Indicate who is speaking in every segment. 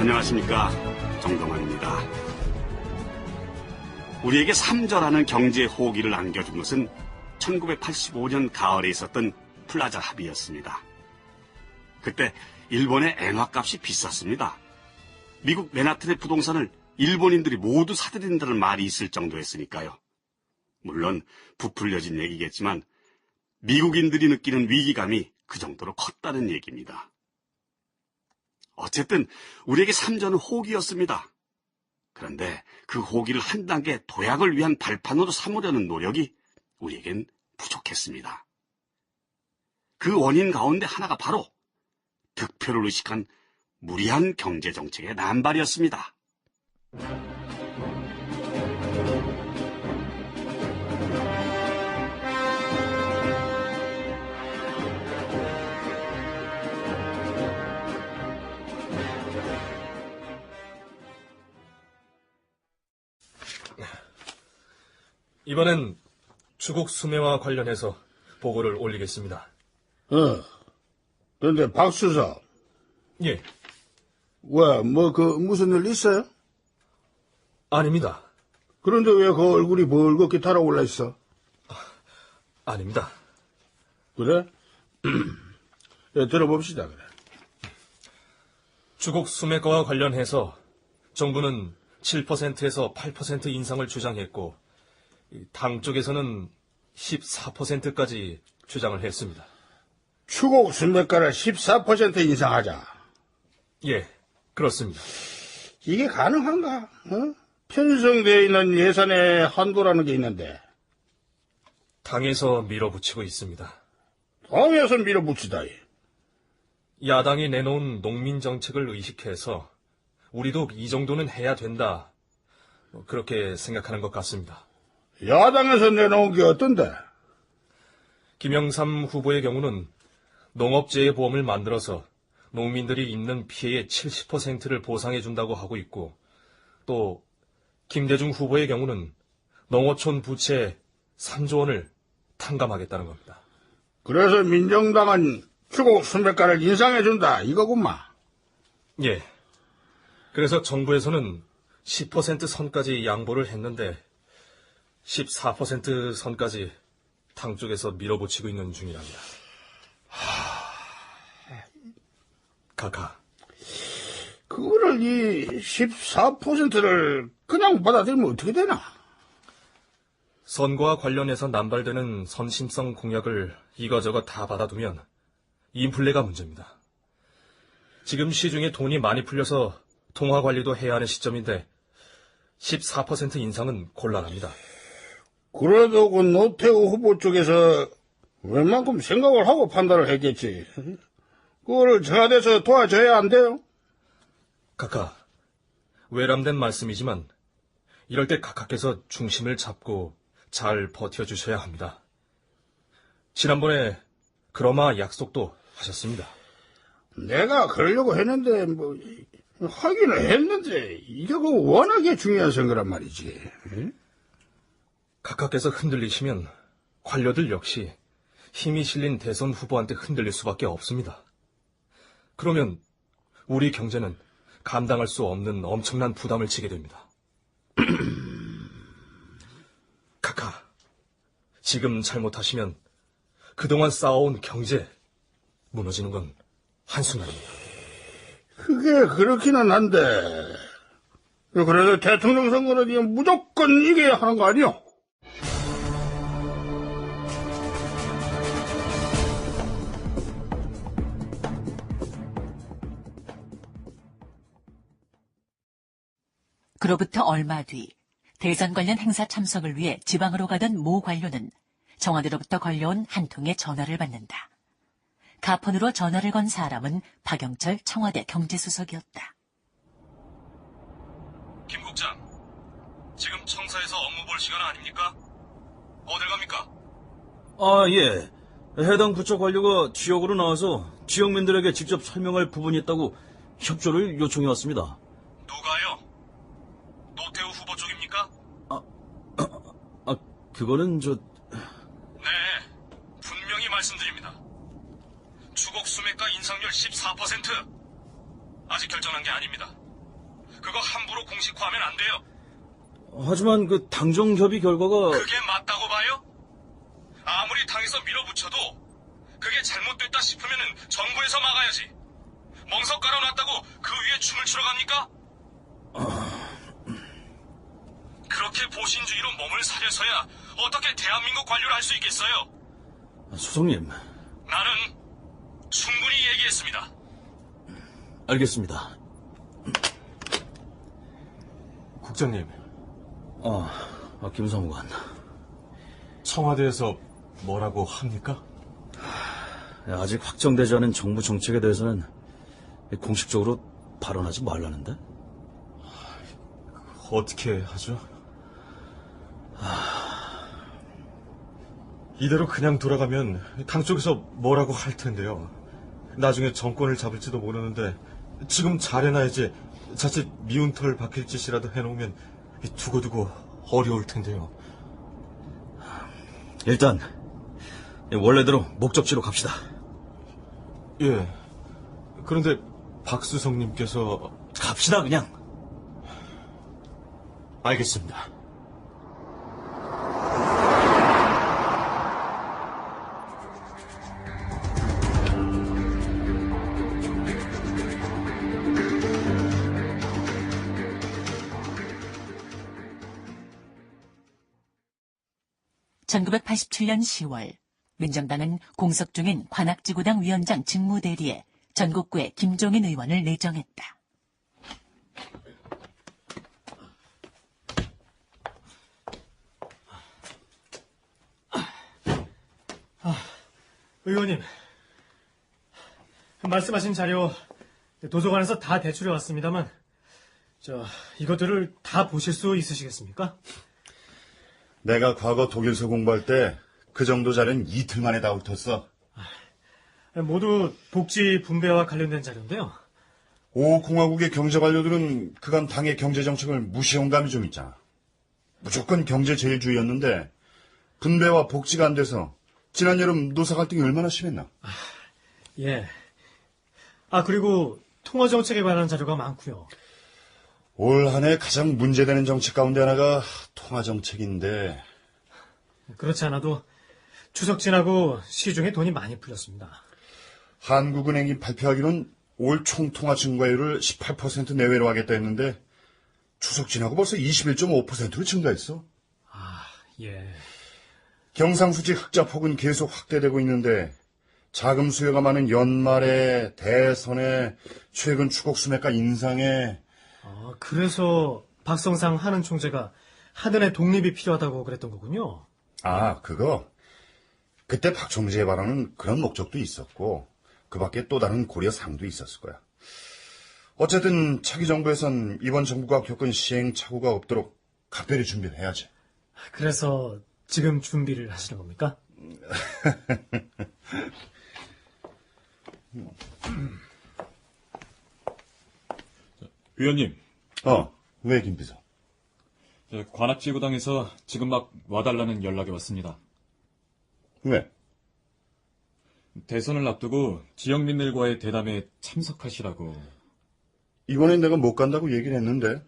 Speaker 1: 안녕하십니까, 정동환입니다. 우리에게 삼저라는 경제 호기를 안겨준 것은 1985년 가을에 있었던 플라자 합의였습니다. 그때 일본의 엔화값이 비쌌습니다. 미국 맨하튼의 부동산을 일본인들이 모두 사들인다는 말이 있을 정도였으니까요. 물론 부풀려진 얘기겠지만 미국인들이 느끼는 위기감이 그 정도로 컸다는 얘기입니다. 어쨌든 우리에게 삼전은 호기였습니다. 그런데 그 호기를 한 단계 도약을 위한 발판으로 삼으려는 노력이 우리에겐 부족했습니다. 그 원인 가운데 하나가 바로 득표를 의식한 무리한 경제정책의 남발이었습니다.
Speaker 2: 이번엔 주곡 수매와 관련해서 보고를 올리겠습니다.
Speaker 3: 근데 박 수사,
Speaker 2: 예,
Speaker 3: 왜, 무슨 일 있어요?
Speaker 2: 아닙니다.
Speaker 3: 그런데 왜 그 얼굴이 벌겋게 달아올라 있어?
Speaker 2: 아닙니다.
Speaker 3: 그래? 예, 들어봅시다, 그래.
Speaker 2: 주곡 수매가와 관련해서 정부는 7%에서 8% 인상을 주장했고 당 쪽에서는 14%까지 주장을 했습니다.
Speaker 3: 추곡 순매가를 14% 인상하자.
Speaker 2: 예, 그렇습니다.
Speaker 3: 이게 가능한가? 편성되어 있는 예산의 한도라는 게 있는데.
Speaker 2: 당에서 밀어붙이고 있습니다.
Speaker 3: 당에서 밀어붙이다.
Speaker 2: 야당이 내놓은 농민 정책을 의식해서 우리도 이 정도는 해야 된다. 그렇게 생각하는 것 같습니다.
Speaker 3: 야당에서 내놓은 게 어떤데?
Speaker 2: 김영삼 후보의 경우는 농업재해 보험을 만들어서 농민들이 입는 피해의 70%를 보상해준다고 하고 있고, 또 김대중 후보의 경우는 농어촌 부채 3조 원을 탕감하겠다는 겁니다.
Speaker 3: 그래서 민정당은 추곡 순매가를 인상해준다 이거구만.
Speaker 2: 예. 그래서 정부에서는 10% 선까지 양보를 했는데 14% 선까지 당 쪽에서 밀어붙이고 있는 중이랍니다. 카카.
Speaker 3: 그거를 이 14%를 그냥 받아들이면 어떻게 되나?
Speaker 2: 선거와 관련해서 남발되는 선심성 공약을 이거저거 다 받아두면 인플레가 문제입니다. 지금 시중에 돈이 많이 풀려서 통화 관리도 해야 하는 시점인데 14% 인상은 곤란합니다.
Speaker 3: 그래도 그 노태우 후보 쪽에서 웬만큼 생각을 하고 판단을 했겠지. 그거를 청와대에서 도와줘야 안 돼요?
Speaker 2: 카카, 외람된 말씀이지만 이럴 때 카카께서 중심을 잡고 잘 버텨주셔야 합니다. 지난번에 그러마 약속도 하셨습니다.
Speaker 3: 내가 그러려고 했는데 하기는 했는데 이게 그 워낙에 중요한 선거란 말이지.
Speaker 2: 카카께서 흔들리시면 관료들 역시 힘이 실린 대선 후보한테 흔들릴 수밖에 없습니다. 그러면 우리 경제는 감당할 수 없는 엄청난 부담을 지게 됩니다. 카카, 지금 잘못하시면 그동안 쌓아온 경제 무너지는 건 한순간입니다.
Speaker 3: 그게 그렇기는 한데 그래도 대통령 선거는 이거 무조건 이겨야 하는 거 아니요?
Speaker 4: 그로부터 얼마 뒤 대선 관련 행사 참석을 위해 지방으로 가던 모 관료는 청와대로부터 걸려온 한 통의 전화를 받는다. 가폰으로 전화를 건 사람은 박영철 청와대 경제수석이었다.
Speaker 2: 김 국장, 지금 청사에서 업무 볼 시간 아닙니까? 어딜 갑니까?
Speaker 5: 아, 예. 해당 부처 관료가 지역으로 나와서 지역민들에게 직접 설명할 부분이 있다고 협조를 요청해 왔습니다.
Speaker 2: 누가요? 노태우 후보 쪽입니까?
Speaker 5: 그거는
Speaker 2: 네, 분명히 말씀드립니다. 주곡 수매가 인상률 14%. 아직 결정한 게 아닙니다. 그거 함부로 공식화하면 안 돼요.
Speaker 5: 하지만 그 당정 협의 결과가
Speaker 2: 그게 맞다고 봐요? 아무리 당에서 밀어붙여도 그게 잘못됐다 싶으면은 정부에서 막아야지. 멍석 깔아놨다고 그 위에 춤을 추러 갑니까? 그렇게 보신주의로 몸을 사려서야 어떻게 대한민국 관료를 할 수 있겠어요?
Speaker 5: 소장님,
Speaker 2: 나는 충분히 얘기했습니다.
Speaker 5: 알겠습니다.
Speaker 2: 국장님,
Speaker 5: 김사무관.
Speaker 2: 청와대에서 뭐라고 합니까?
Speaker 5: 아직 확정되지 않은 정부 정책에 대해서는 공식적으로 발언하지 말라는데?
Speaker 2: 어떻게 하죠? 이대로 그냥 돌아가면 당 쪽에서 뭐라고 할 텐데요. 나중에 정권을 잡을지도 모르는데 지금 잘해놔야지 자칫 미운 털 박힐 짓이라도 해놓으면 두고두고 어려울 텐데요.
Speaker 5: 일단 원래대로 목적지로 갑시다.
Speaker 2: 예. 그런데 박수성님께서
Speaker 5: 갑시다 그냥.
Speaker 2: 알겠습니다.
Speaker 4: (1987년 10월) 민정당은 공석 중인 관악지구당 위원장 직무대리에 전국구의 김종인 의원을 내정했다.
Speaker 6: 의원님, 말씀하신 자료 도서관에서 다 대출해 왔습니다만, 이것들을 다 보실 수 있으시겠습니까?
Speaker 3: 내가 과거 독일서 공부할 때 그 정도 자료는 이틀 만에 다 훑었어.
Speaker 6: 모두 복지 분배와 관련된 자료인데요.
Speaker 3: 공화국의 경제 관료들은 그간 당의 경제 정책을 무시한 감이 좀 있잖아. 무조건 경제 제일주의였는데 분배와 복지가 안 돼서 지난 여름 노사 갈등이 얼마나 심했나.
Speaker 6: 예. 그리고 통화 정책에 관한 자료가 많고요.
Speaker 3: 올 한 해 가장 문제되는 정책 가운데 하나가 통화 정책인데.
Speaker 6: 그렇지 않아도 추석 지나고 시중에 돈이 많이 풀렸습니다.
Speaker 3: 한국은행이 발표하기로는 올 총통화 증가율을 18% 내외로 하겠다 했는데 추석 지나고 벌써 21.5%로 증가했어.
Speaker 6: 예.
Speaker 3: 경상수지 흑자 폭은 계속 확대되고 있는데 자금 수요가 많은 연말에 대선에 최근 추곡 수매가 인상에.
Speaker 6: 그래서 박성상 한은 총재가 한은의 독립이 필요하다고 그랬던 거군요.
Speaker 3: 그거. 그때 박 총재의 발언은 그런 목적도 있었고 그 밖에 또 다른 고려사항도 있었을 거야. 어쨌든 차기 정부에선 이번 정부가 겪은 시행착오가 없도록 각별히 준비를 해야지.
Speaker 6: 그래서 지금 준비를 하시는 겁니까?
Speaker 7: 위원님,
Speaker 3: 왜 김비서?
Speaker 7: 관악지구당에서 지금 막 와달라는 연락이 왔습니다.
Speaker 3: 왜?
Speaker 7: 대선을 앞두고 지역민들과의 대담에 참석하시라고.
Speaker 3: 이번엔 내가 못 간다고 얘기를 했는데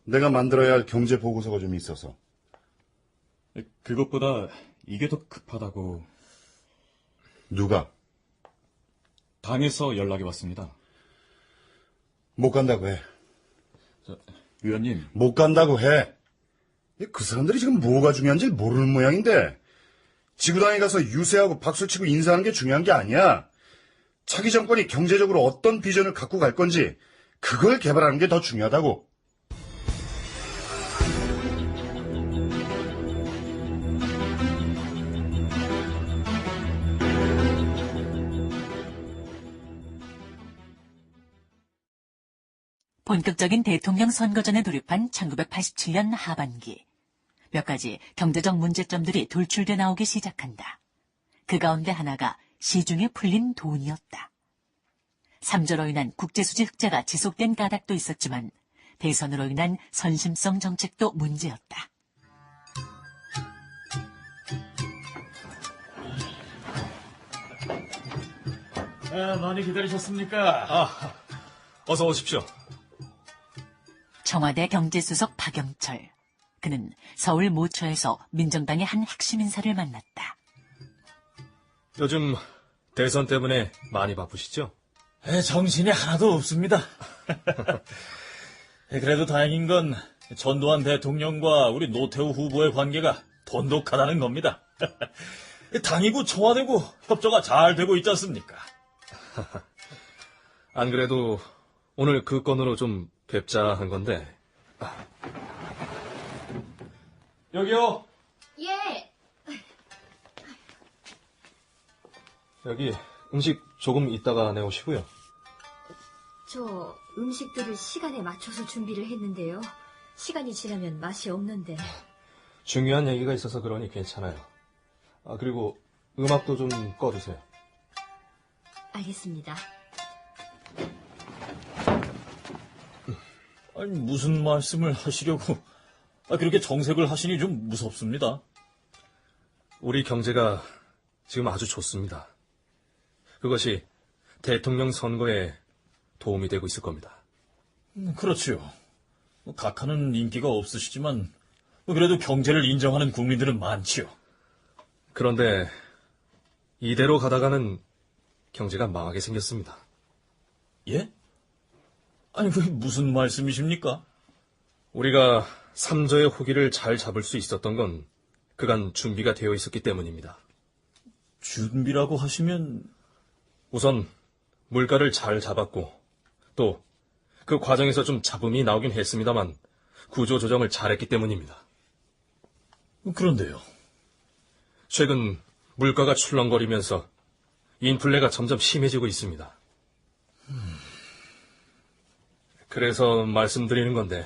Speaker 3: 내가 만들어야 할 경제 보고서가 좀 있어서.
Speaker 7: 그것보다 이게 더 급하다고.
Speaker 3: 누가?
Speaker 7: 당에서 연락이 왔습니다.
Speaker 3: 못 간다고 해.
Speaker 7: 위원님,
Speaker 3: 못 간다고 해. 그 사람들이 지금 뭐가 중요한지 모르는 모양인데 지구당에 가서 유세하고 박수치고 인사하는 게 중요한 게 아니야. 차기 정권이 경제적으로 어떤 비전을 갖고 갈 건지 그걸 개발하는 게 더 중요하다고.
Speaker 4: 본격적인 대통령 선거전에 돌입한 1987년 하반기. 몇 가지 경제적 문제점들이 돌출돼 나오기 시작한다. 그 가운데 하나가 시중에 풀린 돈이었다. 삼조로 인한 국제수지 흑자가 지속된 까닭도 있었지만 대선으로 인한 선심성 정책도 문제였다.
Speaker 6: 많이 기다리셨습니까?
Speaker 2: 어서 오십시오.
Speaker 4: 청와대 경제수석 박영철. 그는 서울 모처에서 민정당의 한 핵심 인사를 만났다.
Speaker 2: 요즘 대선 때문에 많이 바쁘시죠?
Speaker 5: 정신이 하나도 없습니다. 그래도 다행인 건 전두환 대통령과 우리 노태우 후보의 관계가 돈독하다는 겁니다. 당이고 청와대고 협조가 잘 되고 있지 않습니까?
Speaker 2: 안 그래도 오늘 그 건으로 좀 뵙자 한 건데. 여기요.
Speaker 8: 예.
Speaker 2: 여기 음식 조금 이따가 내오시고요.
Speaker 8: 저 음식들을 시간에 맞춰서 준비를 했는데요. 시간이 지나면 맛이 없는데.
Speaker 2: 중요한 얘기가 있어서 그러니 괜찮아요. 그리고 음악도 좀 꺼주세요.
Speaker 8: 알겠습니다.
Speaker 5: 아니, 무슨 말씀을 하시려고 그렇게 정색을 하시니 좀 무섭습니다.
Speaker 2: 우리 경제가 지금 아주 좋습니다. 그것이 대통령 선거에 도움이 되고 있을 겁니다.
Speaker 5: 그렇지요. 각하는 인기가 없으시지만 그래도 경제를 인정하는 국민들은 많지요.
Speaker 2: 그런데 이대로 가다가는 경제가 망하게 생겼습니다.
Speaker 5: 예? 아니, 그게 무슨 말씀이십니까?
Speaker 2: 우리가 삼저의 호기를 잘 잡을 수 있었던 건 그간 준비가 되어 있었기 때문입니다.
Speaker 5: 준비라고 하시면
Speaker 2: 우선 물가를 잘 잡았고 또 그 과정에서 좀 잡음이 나오긴 했습니다만 구조조정을 잘했기 때문입니다.
Speaker 5: 그런데요.
Speaker 2: 최근 물가가 출렁거리면서 인플레가 점점 심해지고 있습니다. 그래서 말씀드리는 건데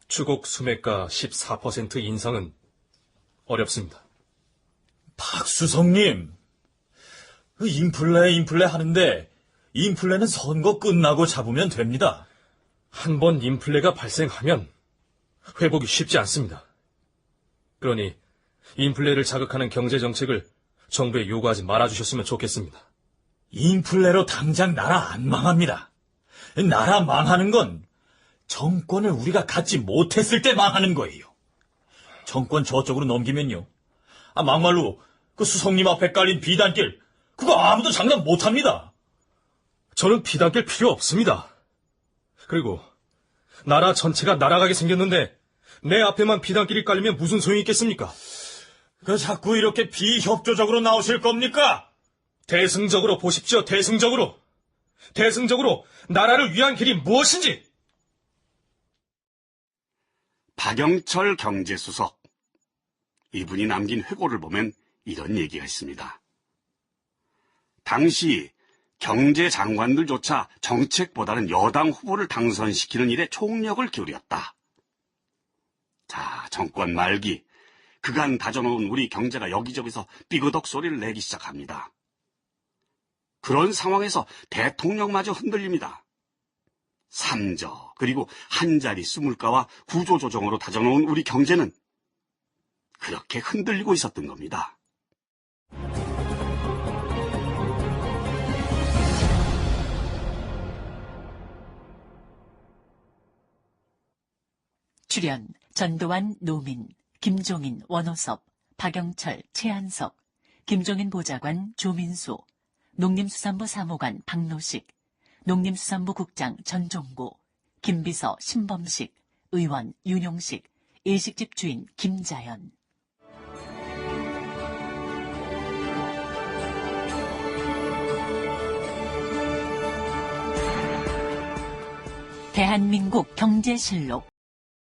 Speaker 2: 추곡 수매가 14% 인상은 어렵습니다.
Speaker 5: 박수성님, 인플레 하는데 인플레는 선거 끝나고 잡으면 됩니다.
Speaker 2: 한 번 인플레가 발생하면 회복이 쉽지 않습니다. 그러니 인플레를 자극하는 경제정책을 정부에 요구하지 말아주셨으면 좋겠습니다.
Speaker 5: 인플레로 당장 나라 안 망합니다. 나라 망하는 건 정권을 우리가 갖지 못했을 때 망하는 거예요. 정권 저쪽으로 넘기면요. 막말로 그 수석님 앞에 깔린 비단길, 그거 아무도 장담 못합니다.
Speaker 2: 저는 비단길 필요 없습니다. 그리고 나라 전체가 날아가게 생겼는데 내 앞에만 비단길이 깔리면 무슨 소용이 있겠습니까?
Speaker 5: 자꾸 이렇게 비협조적으로 나오실 겁니까?
Speaker 2: 대승적으로 보십시오. 대승적으로. 대승적으로 나라를 위한 길이 무엇인지.
Speaker 1: 박영철 경제수석. 이분이 남긴 회고를 보면 이런 얘기가 있습니다. 당시 경제장관들조차 정책보다는 여당 후보를 당선시키는 일에 총력을 기울였다. 자, 정권 말기, 그간 다져놓은 우리 경제가 여기저기서 삐그덕 소리를 내기 시작합니다. 그런 상황에서 대통령마저 흔들립니다. 삼저, 그리고 한자리 수물가와 구조조정으로 다져놓은 우리 경제는 그렇게 흔들리고 있었던 겁니다.
Speaker 4: 출연 전두환, 노민, 김종인, 원호섭, 박영철, 최한석, 김종인 보좌관, 조민수, 농림수산부 사무관 박노식, 농림수산부 국장 전종구, 김비서 신범식, 의원 윤용식, 일식집 주인 김자연. 대한민국 경제실록